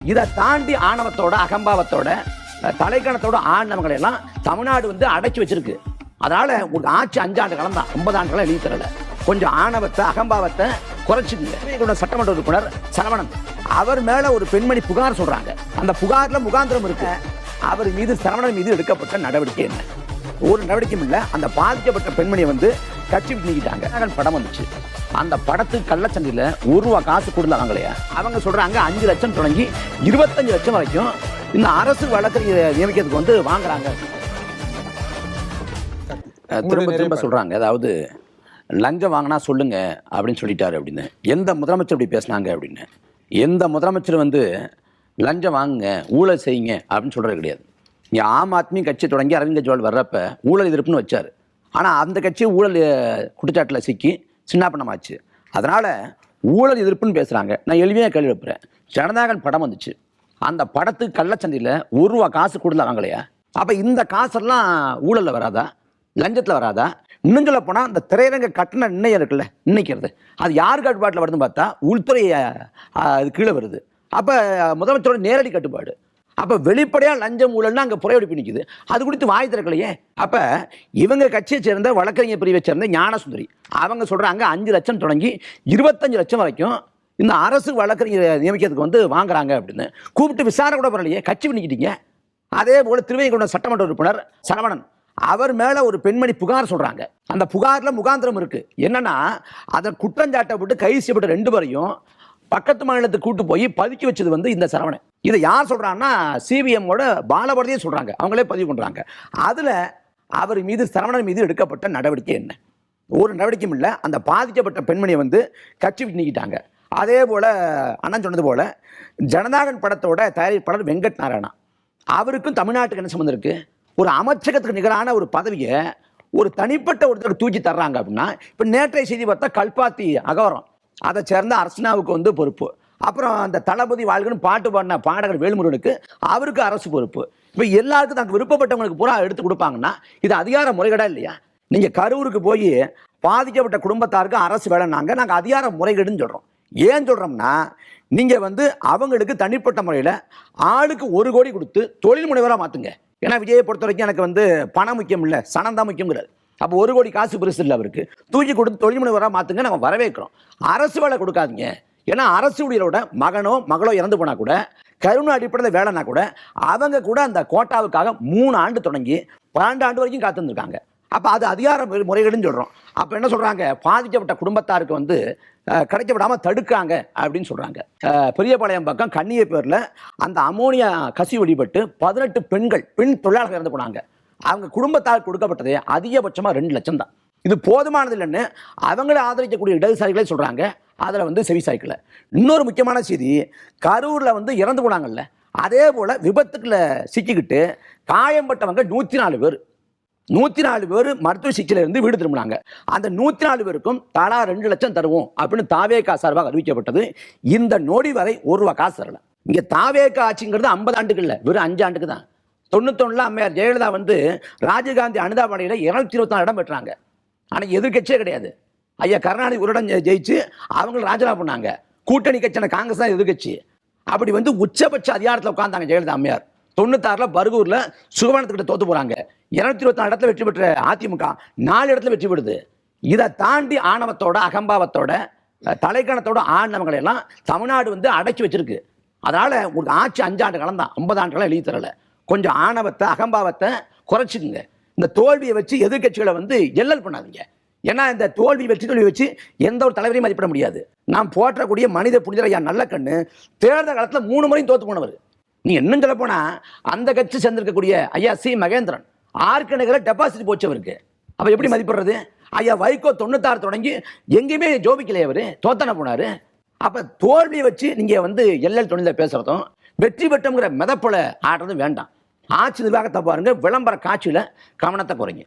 இதை தாண்டி ஆணவத்தோட அகம்பாவத்தோட தலைக்கணத்தோட ஆண்டவங்களை எல்லாம் தமிழ்நாடு வந்து அடைச்சி வச்சிருக்கு. அதனால உங்களுக்கு ஆட்சி 5 ஆண்டு காலம் தான், 50 ஆண்டுகளும் எழுதி தரல. கொஞ்சம் ஆணவத்தை அகம்பாவத்தை குறைச்சிக்கங்க. சட்டமன்ற உறுப்பினர் சரவணன் அவர் மேல ஒரு பெண்மணி புகார் சொல்றாங்க. அந்த புகார்ல முகாந்திரம் இருக்கு. அவர் மீது சரவணன் மீது எடுக்கப்பட்ட நடவடிக்கை என்ன? ஒரு நடவடிக்கையும் இல்லை. அந்த பாதிக்கப்பட்ட பெண்மணியை வந்து கட்சி நீக்கிட்டாங்க. படம் வந்துச்சு. அந்த படத்துக்கு கள்ளச்சந்தையில் ₹1 காசு கொடுத்து வாங்கலையா? அவங்க சொல்றாங்க 5 லட்சம் தொடங்கி 25 லட்சம் வரைக்கும் இந்த அரசு வழக்கறிஞர் நியமிக்கிறதுக்கு வந்து வாங்குறாங்க. திரும்ப திரும்ப சொல்றாங்க, அதாவது லஞ்சம் வாங்கினா சொல்லுங்க அப்படின்னு சொல்லிட்டாரு அப்படின்னு. எந்த முதலமைச்சர் இப்படி பேசினாங்க அப்படின்னு? எந்த முதலமைச்சர் வந்து லஞ்சம் வாங்குங்க, ஊழல் செய்யுங்க அப்படின்னு சொல்றது கிடையாது. இங்கே ஆம் ஆத்மி கட்சி தொடங்கி அரவிந்த் கெஜ்ரிவால் வர்றப்ப ஊழல் எதிர்ப்புன்னு வச்சார். ஆனால் அந்த கட்சி ஊழல் குற்றச்சாட்டில் சிக்கி சின்னாப்பணமாச்சு. அதனால் ஊழல் எதிர்ப்புன்னு பேசுகிறாங்க. நான் எளிமையாக கேள்வி வைப்பேன். ஜனநாயகன் படம் வந்துச்சு. அந்த படத்துக்கு கள்ளச்சந்தையில் ₹1 காசு கொடுத்து வாங்கலையா? அப்போ இந்த காசெல்லாம் ஊழலில் வராதா? லஞ்சத்தில் வராதா? இன்னும் சொல்ல போனால் அந்த திரையரங்க கட்டண நிர்ணயம் இருக்குல்ல, நிர்ணயிக்கிறது, அது யார் கட்டுப்பாட்டில் வருதுன்னு பார்த்தா உள்துறை அது கீழே வருது. அப்போ முதலமைச்சரோட நேரடி கட்டுப்பாடு. அப்போ வெளிப்படையாக லஞ்சம் ஊழல்னா அங்கே புறையடிப்பு நிற்குது. அது குறித்து வாய் திறக்கலையே. அப்போ இவங்க கட்சியை சேர்ந்த வழக்கறிஞர் பிரிவை சேர்ந்த ஞானசுந்தரி அவங்க சொல்கிறாங்க 5 லட்சம் தொடங்கி 25 லட்சம் வரைக்கும் இந்த அரசு வழக்கறிஞர் நியமிக்கிறதுக்கு வந்து வாங்குறாங்க அப்படின்னு. கூப்பிட்டு விசாரணை கூட வரலையே, கட்சி பண்ணிக்கிட்டீங்க. அதே போல் திருவைகுண்டம் சட்டமன்ற உறுப்பினர் சரவணன் அவர் மேலே ஒரு பெண்மணி புகார் சொல்கிறாங்க. அந்த புகாரில் முகாந்திரம் இருக்குது. என்னன்னா அதை குற்றஞ்சாட்டப்பட்டு கைது செய்யப்பட்ட 2 பேரையும் பக்கத்து மாநிலத்துக்கு கூட்டு போய் பதுக்கி வச்சது வந்து இந்த சரவணன். இதை யார் சொல்றாங்கன்னா சிபிஎம்மோட பாலபரதியே சொல்றாங்க. அவங்களே பதிவு பண்றாங்க. அதுல அவர் மீது சரவணன் மீது எடுக்கப்பட்ட நடவடிக்கை என்ன? ஒரு நடவடிக்கையும் இல்லை. அந்த பாதிக்கப்பட்ட பெண்மணியை வந்து கட்சி நீக்கிட்டாங்க. அதே போல அண்ணன் சொன்னது போல ஜனநாயகன் படத்தோட தயாரிப்பாளர் வெங்கட் நாராயணா அவருக்கும் தமிழ்நாட்டுக்கு என்ன சம்பந்தம் இருக்கு? ஒரு அமைச்சகத்துக்கு நிகரான ஒரு பதவியை ஒரு தனிப்பட்ட ஒருத்தருக்கு தூக்கி தர்றாங்க அப்படின்னா, இப்போ நேற்றைய செய்தி பார்த்தா கல்பாத்தி அகவரம் அதை சேர்ந்த அர்ச்சனாவுக்கு வந்து பொறுப்பு. அப்புறம் அந்த தளபதி வாழ்கன்னு பாட்டு பாடின பாடகர் வேல்முருகனுக்கு அவருக்கு அரசு பொறுப்பு. இப்போ எல்லாருக்கும் தனக்கு விருப்பப்பட்டவங்களுக்கு பூரா எடுத்து கொடுப்பாங்கன்னா இது அதிகார முறைகேடா இல்லையா? நீங்கள் கரூருக்கு போய் பாதிக்கப்பட்ட குடும்பத்தாருக்கு அரசு வேலைன்னாங்க, நாங்கள் அதிகார முறைகேடுன்னு சொல்கிறோம். ஏன் சொல்கிறோம்னா நீங்கள் வந்து அவங்களுக்கு தனிப்பட்ட முறையில் ஆளுக்கு 1 கோடி கொடுத்து தொழில் முனைவராக மாற்றுங்க. ஏன்னா விஜயை பொறுத்த வரைக்கும் எனக்கு வந்து பணம் முக்கியம் இல்லை, சனம் தான் முக்கியங்கிறார். அப்போ 1 கோடி காசு பெருசு இல்லை, அவருக்கு தூக்கி கொடுத்து தொழில் முனைவராக மாற்றுங்க, நம்ம வரவேற்கிறோம். அரசு வேலை கொடுக்காதீங்க. ஏன்னா அரசு ஊழியரோட மகனோ மகளோ இறந்து போனா கூட கருணை அடிப்படையில் வேலைன்னா கூட அவங்க கூட அந்த கோட்டாவுக்காக 3 ஆண்டு தொடங்கி 12 ஆண்டு வரைக்கும் காத்திருந்திருக்காங்க. அப்போ அது அதிகார முறைகேடுன்னு சொல்கிறோம். அப்போ என்ன சொல்கிறாங்க? பாதிக்கப்பட்ட குடும்பத்தாருக்கு வந்து கிடைக்க விடாமல் தடுக்காங்க அப்படின்னு சொல்கிறாங்க. பெரியபாளையம் பக்கம் கண்ணிய பேரில் அந்த அமோனியா கசிவு வெளிப்பட்டு 18 பெண் தொழிலாளர்கள் இறந்து போனாங்க. அவங்க குடும்பத்தாருக்கு கொடுக்கப்பட்டது அதிகபட்சமாக 2 லட்சம் தான். இது போதுமானது இல்லைன்னு அவங்களே ஆதரிக்கக்கூடிய இடதுசாரிகளே சொல்கிறாங்க. அதில் வந்து செவிசாய்க்கல. இன்னொரு முக்கியமான செய்தி, கரூரில் வந்து இறந்து போனாங்கல்ல, அதே போல் விபத்துக்குள்ள சிக்கிக்கிட்டு காயம்பட்டவங்க 104 பேர் மருத்துவ சிகிச்சையில இருந்து வீடு திரும்பினாங்க. அந்த 104 பேருக்கும் தலா 2 லட்சம் தருவோம் அப்படின்னு தாவேகா சார்பாக அறிவிக்கப்பட்டது. இந்த நொடி வரை ₹1 காசு தரல. இங்கே தாவேகா ஆட்சிங்கிறது 50 ஆண்டுக்கு இல்லை, வெறும் 5 ஆண்டுக்கு தான். 91 அம்மையார் ஜெயலலிதா வந்து ராஜீவ்காந்தி அனுதாபனையில் 224 இடம் பெற்றாங்க. ஆனால் எதிர்கட்சியே கிடையாது. ஐயா கருணாநிதி ஒரு இடம் ஜெயிச்சு அவங்க ராஜினாமா பண்ணாங்க. கூட்டணி கட்சியான காங்கிரஸ் தான் எதிர்கட்சி. அப்படி வந்து உச்சபட்ச அதிகாரத்தில் உட்கார்ந்தாங்க ஜெயலலிதா அம்மையார். 96 பர்கூர்ல சுகவனத்துக்கிட்ட தோத்து போறாங்க. 224 இடத்துல வெற்றி பெற்ற அதிமுக 4 இடத்துல வெற்றி பெறுது. இதை தாண்டி ஆணவத்தோட அகம்பாவத்தோட தலைக்கணத்தோட ஆண்டவங்களை எல்லாம் தமிழ்நாடு வந்து அடைச்சி வச்சிருக்கு. அதனால உங்களுக்கு ஆட்சி 5 ஆண்டு காலம் தான், 50 ஆண்டுகளும் எழுதி தரல. கொஞ்சம் ஆணவத்தை அகம்பாவத்தை குறைச்சிக்குங்க. இந்த தோல்வியை வச்சு எதிர்கட்சிகளை வந்து எல்லல் பண்ணாதீங்க. ஏன்னா இந்த வெற்றி தோல்வி வச்சு எந்த ஒரு தலைவரையும் மதிப்பிட முடியாது. நாம் போற்றக்கூடிய மனித புனிதர் ஐயா நல்லக்கண்ணு தேர்தல் காலத்தில் 3 முறையும் தோத்து போனவர். நீ இன்னும் சொல்ல போனா அந்த கட்சி சேர்ந்திருக்கக்கூடிய ஐயா சி மகேந்திரன் ஆர்கனகர டெபாசிட் போச்சவருக்கு. அப்ப எப்படி மதிப்பிடுறது? ஐயா வைகோ 96 தொடங்கி எங்கேயுமே ஜோபிக்கலையே, அவரு தோத்தன போனாரு. அப்ப தோல்வியை வச்சு நீங்க வந்து எல்லல் துணில பேசுறதும் வெற்றி பெற்றோங்கிற மிதப்பல ஆடுறதும் வேண்டாம். ஆட்சி நிர்வாகத்தை பாருங்க, விளம்பர காட்சியில கவனத்தை குறைங்க.